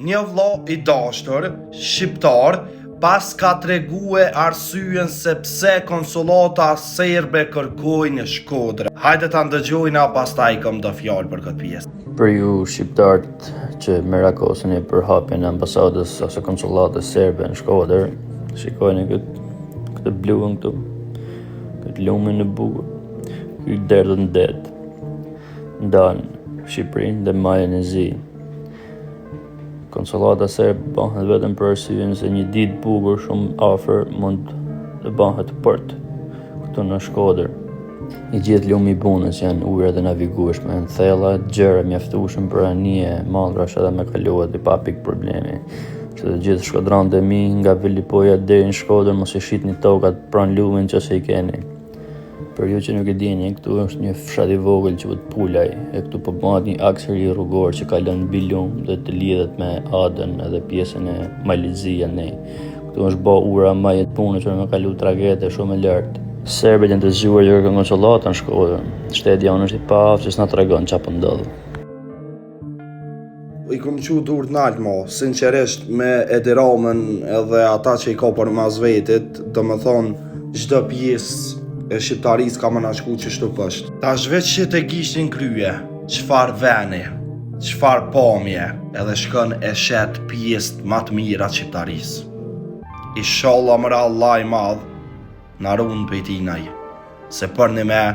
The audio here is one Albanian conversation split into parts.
Një vëlla i dashur, shqiptar, pas ka tregue arsyen se pse konsullata serbe kërkoi në Shkodër. Hajde ta ndëgjojna, pastaj kam do fjalë për këtë pjesë. Për ju shqiptarët që merakoseni për hapjen e ambasadës ose konsullatës serbe në Shkodër, shikojeni këtë bluën këtu, këtë lumin e bukur, këtë derdhën në det, ndanë Shqipërinë dhe Malin e Zi. Konsullata serbe bëhet vetëm për arsyeën se një ditë bukur shumë afër mund të bëhet port këtu në Shkodër. I gjithë lumi i bunës janë ujëra të navigueshme, në thella, gjëra mjaftueshme për anije, malrash edhe me kaluat i pa pikë problemi. Që të gjithë shkodranët e mi nga Velipoja deri në Shkodër mos i shitni tokat pranë lumin nëse i keni. Për ju që nuk e dini, këtu është një fshat i vogël që quhet Pulaj, e këtu po bëhet një aks rrugor që kalon mbi lum dhe të lidhet me Adën edhe pjesën e Malizia nej. Këtu është bë ura më e punës për me kalu tragete shumë e lartë. Serbët janë të zgjuar që kërkojnë konsullatën në Shkodër. Shteti jonë është i paaft që s'na tregon çfarë po ndodh. I kom qu dur t'nalt mo, sinqerisht me Edi Ramën edhe ata që i ka për mas vetit, do me thonë çdo pjesë e shqiptarisë ka më nashku që shtu pështë. Ta shveç që të gishtin krye, qfar veni, qfar pamje, edhe shkën e shet pjesët ma të mira të shqiptarisë. Inshallah mëra Allah i madh, na runë për i tinaj, se për një me,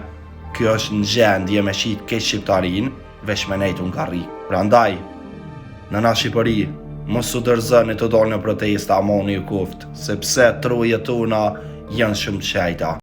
kjo është në gjendje me qitë keq shqiptarin, veç me nejtë unë ka rri. Pra ndaj, në na Shqipëri, mos u dërzëni të dolë në protesta amoni u kuft, sepse truje tuna janë shumë qajta.